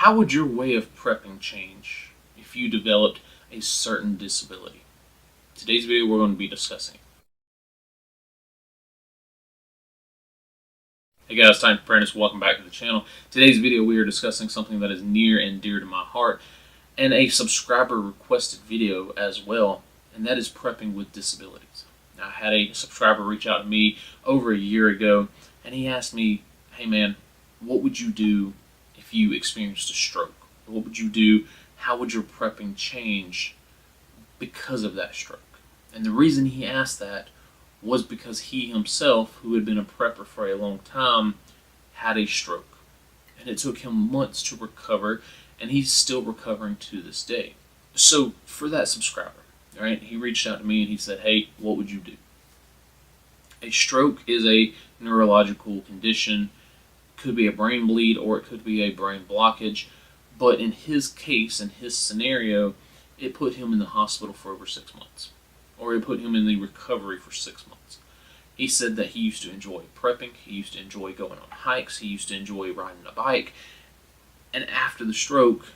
How would your way of prepping change if you developed a certain disability? Today's video we're going to be discussing. Hey guys, Time for Prentice. Welcome back to the channel. Today's video we are discussing something that is near and dear to my heart and a subscriber requested video as well, and that is prepping with disabilities. Now, I had a subscriber reach out to me over a year ago and he asked me, hey man, what would you do if you experienced a stroke? What would you do? How would your prepping change because of that stroke? And the reason he asked that was because he himself, who had been a prepper for a long time, had a stroke. And it took him months to recover, and he's still recovering to this day. So for that subscriber, right, he reached out to me and he said, hey, what would you do? A stroke is a neurological condition. Could be a brain bleed or it could be a brain blockage. But in his case, in his scenario, it put him in the hospital for over 6 months. Or it put him in the recovery for 6 months. He said that he used to enjoy prepping, he used to enjoy going on hikes, he used to enjoy riding a bike. And after the stroke,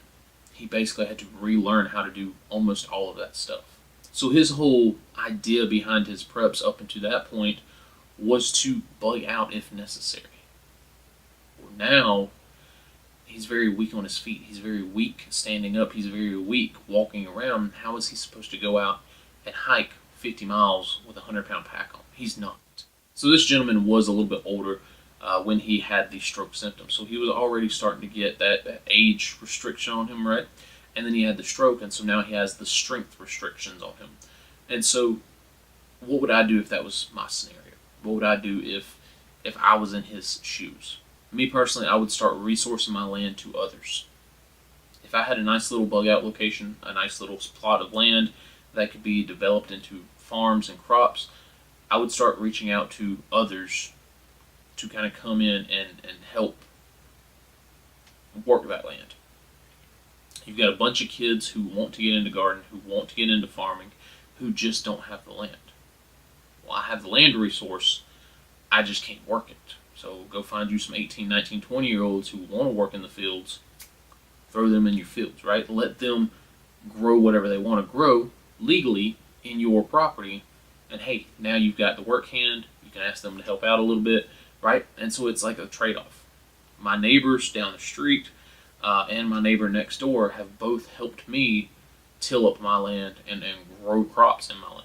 he basically had to relearn how to do almost all of that stuff. So his whole idea behind his preps up until that point was to bug out if necessary. Now, he's very weak on his feet. He's very weak standing up. He's very weak walking around. How is he supposed to go out and hike 50 miles with a 100-pound pack on? He's not. So this gentleman was a little bit older when he had these stroke symptoms. So he was already starting to get that age restriction on him, right? And then he had the stroke, and so now he has the strength restrictions on him. And so what would I do if that was my scenario? What would I do if I was in his shoes? Me personally, I would start resourcing my land to others. If I had a nice little bug out location, a nice little plot of land that could be developed into farms and crops, I would start reaching out to others to kind of come in and help work that land. You've got a bunch of kids who want to get into gardening, who want to get into farming, who just don't have the land. Well, I have the land resource, I just can't work it. So go find you some 18, 19, 20-year-olds who want to work in the fields, throw them in your fields, right? Let them grow whatever they want to grow legally in your property, and hey, now you've got the work hand, you can ask them to help out a little bit, right? And so it's like a trade-off. My neighbors down the street and my neighbor next door have both helped me till up my land and grow crops in my land.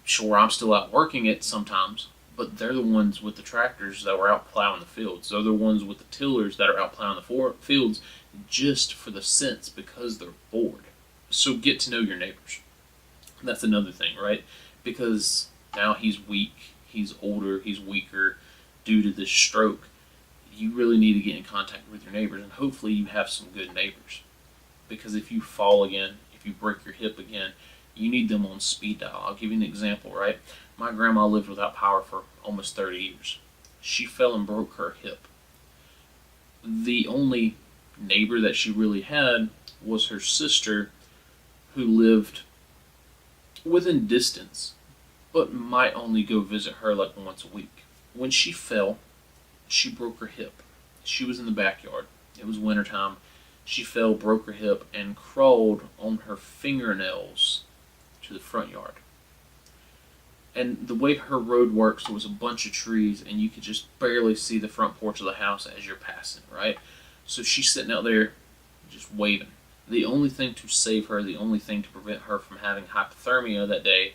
Sure, I'm still out working it sometimes, but they're the ones with the tractors that were out plowing the fields. They're the ones with the tillers that are out plowing the fields just for the sense because they're bored. So get to know your neighbors. That's another thing, right? Because now he's weak, he's older, he's weaker due to this stroke. You really need to get in contact with your neighbors, and hopefully you have some good neighbors. Because if you fall again, if you break your hip again, you need them on speed dial. I'll give you an example, right? My grandma lived without power for almost 30 years. She fell and broke her hip. The only neighbor that she really had was her sister, who lived within distance, but might only go visit her like once a week. When she fell, she broke her hip. She was in the backyard. It was wintertime. She fell, broke her hip, and crawled on her fingernails to the front yard. And the way her road works, there was a bunch of trees, and you could just barely see the front porch of the house as you're passing, right? So she's sitting out there just waving. The only thing to save her, the only thing to prevent her from having hypothermia that day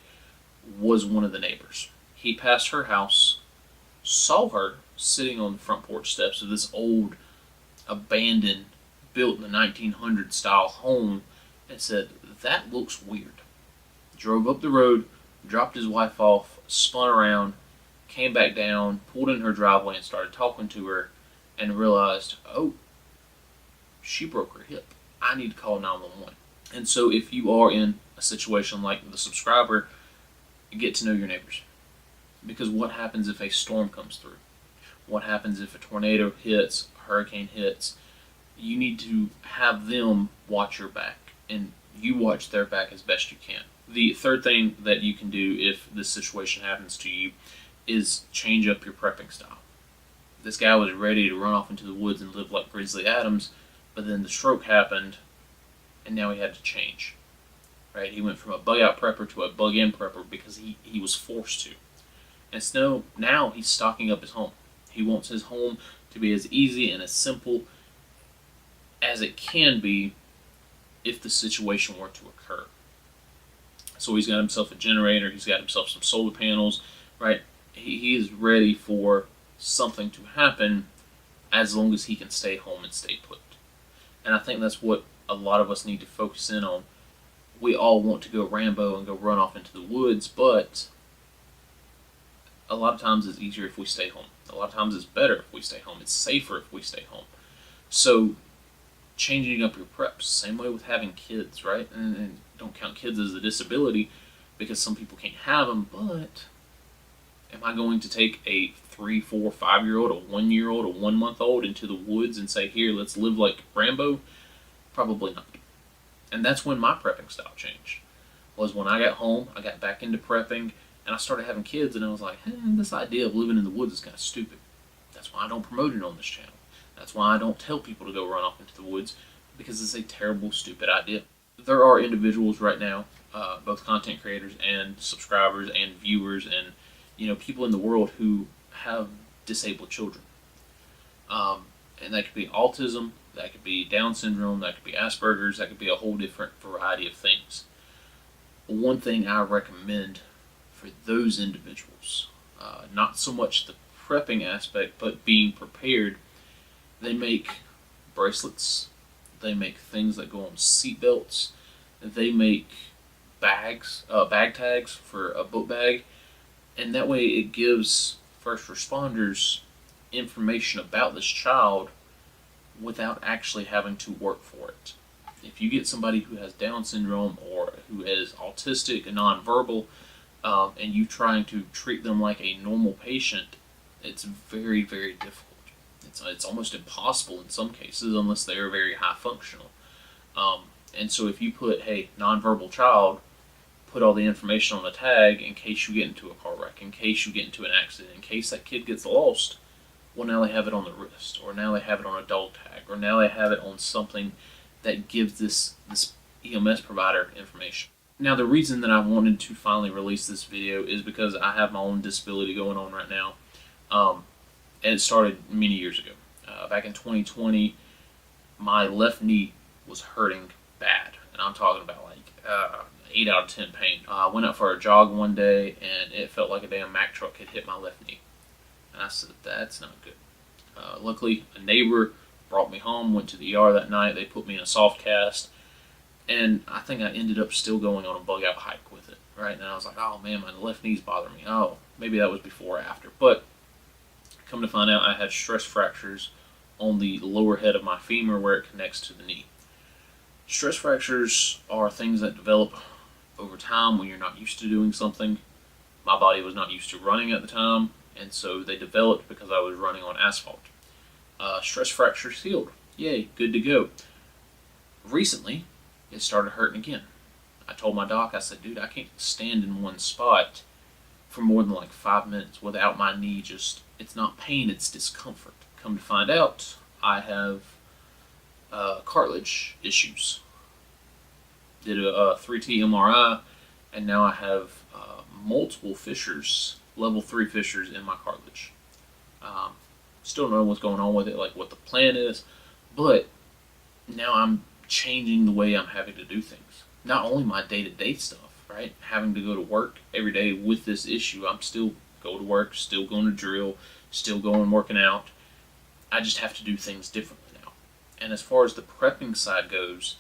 was one of the neighbors. He passed her house, saw her sitting on the front porch steps of this old, abandoned, built in the 1900s style home, and said, that looks weird. Drove up the road, dropped his wife off, spun around, came back down, pulled in her driveway and started talking to her, and realized, oh, she broke her hip. I need to call 911. And so if you are in a situation like the subscriber, get to know your neighbors. Because what happens if a storm comes through? What happens if a tornado hits, a hurricane hits? You need to have them watch your back, and you watch their back as best you can. The third thing that you can do if this situation happens to you is change up your prepping style. This guy was ready to run off into the woods and live like Grizzly Adams. But then the stroke happened, and now he had to change. Right? He went from a bug out prepper to a bug in prepper because he was forced to. And so now he's stocking up his home. He wants his home to be as easy and as simple as it can be if the situation were to occur. So he's got himself a generator, he's got himself some solar panels, right? He is ready for something to happen as long as he can stay home and stay put. And I think that's what a lot of us need to focus in on. We all want to go Rambo and go run off into the woods, but a lot of times it's easier if we stay home. A lot of times it's better if we stay home. It's safer if we stay home. So changing up your preps, same way with having kids, right? And don't count kids as a disability because some people can't have them, but am I going to take a 3, 4, 5-year-old, a 1-year-old, a 1-month-old into the woods and say, here, let's live like Rambo? Probably not. And that's when my prepping style changed. Was when I got home, I got back into prepping, and I started having kids, and I was like, this idea of living in the woods is kind of stupid. That's why I don't promote it on this channel. That's why I don't tell people to go run off into the woods, because it's a terrible, stupid idea. There are individuals right now, both content creators and subscribers and viewers and people in the world who have disabled children. And that could be autism, that could be Down syndrome, that could be Asperger's, that could be a whole different variety of things. One thing I recommend for those individuals, not so much the prepping aspect, but being prepared, they make bracelets, they make things that go on seat belts, they make bags, bag tags for a book bag, and that way it gives first responders information about this child without actually having to work for it. If you get somebody who has Down syndrome or who is autistic and nonverbal, and you trying to treat them like a normal patient, it's very, very difficult. It's almost impossible in some cases unless they are very high functional. And so if you put, hey, nonverbal child, put all the information on the tag in case you get into a car wreck, in case you get into an accident, in case that kid gets lost, well, now they have it on the wrist, or now they have it on a dog tag, or now they have it on something that gives this EMS provider information. Now, the reason that I wanted to finally release this video is because I have my own disability going on right now, and it started many years ago. Back in 2020, my left knee was hurting bad, and I'm talking about like 8 out of 10 pain. I went out for a jog one day, and it felt like a damn Mack truck had hit my left knee. And I said, that's not good. Luckily, a neighbor brought me home, went to the ER that night. They put me in a soft cast, and I think I ended up still going on a bug out hike with it, right? And I was like, oh man, my left knee's bothering me. Oh, maybe that was before or after. But come to find out, I had stress fractures on the lower head of my femur where it connects to the knee. Stress fractures are things that develop over time when you're not used to doing something. My body was not used to running at the time, and so they developed because I was running on asphalt. Stress fractures healed. Yay, good to go. Recently, it started hurting again. I told my doc, I said, dude, I can't stand in one spot for more than like 5 minutes without my knee just, it's not pain, it's discomfort. Come to find out, I have cartilage issues. Did a 3T MRI, and now I have multiple fissures, level 3 fissures in my cartilage. Still don't know what's going on with it, like what the plan is, but now I'm changing the way I'm having to do things. Not only my day-to-day stuff, right? Having to go to work every day with this issue. I'm still go to work, still going to drill, still going working out. I just have to do things differently now. And as far as the prepping side goes,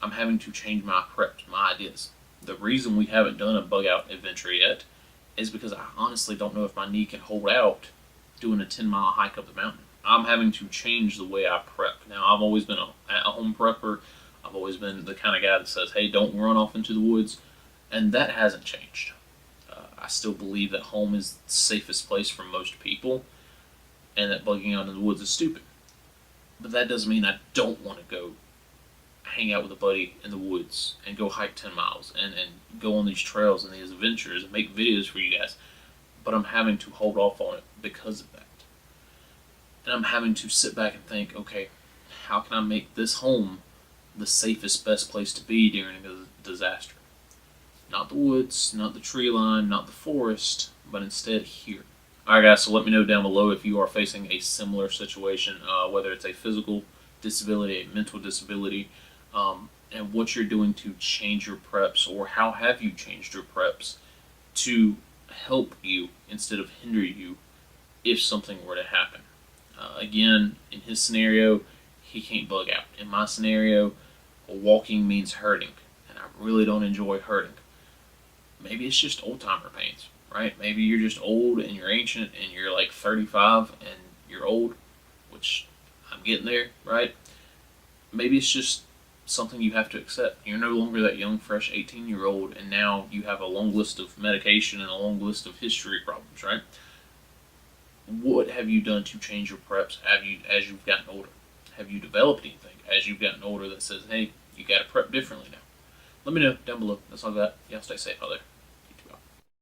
I'm having to change my preps, my ideas. The reason we haven't done a bug out adventure yet is because I honestly don't know if my knee can hold out doing a 10-mile hike up the mountain. I'm having to change the way I prep. Now, I've always been an at-home prepper. I've always been the kind of guy that says, hey, don't run off into the woods. And that hasn't changed. I still believe that home is the safest place for most people, and that bugging out in the woods is stupid. But that doesn't mean I don't want to go hang out with a buddy in the woods and go hike 10 miles and go on these trails and these adventures and make videos for you guys. But I'm having to hold off on it because of that. And I'm having to sit back and think, okay, how can I make this home the safest, best place to be during a disaster? Not the woods, not the tree line, not the forest, but instead here. Alright guys, so let me know down below if you are facing a similar situation, whether it's a physical disability, a mental disability, and what you're doing to change your preps, or how have you changed your preps to help you instead of hinder you if something were to happen. Again, in his scenario, he can't bug out. In my scenario, walking means hurting, and I really don't enjoy hurting. Maybe it's just old timer pains, right? Maybe you're just old and you're ancient and you're like 35 and you're old, which I'm getting there, right? Maybe it's just something you have to accept. You're no longer that young, fresh 18-year-old, and now you have a long list of medication and a long list of history problems, right? What have you done to change your preps as you've gotten older? Have you developed anything as you've gotten older that says, hey, you got to prep differently now? Let me know down below. That's all I got. Y'all stay safe out there.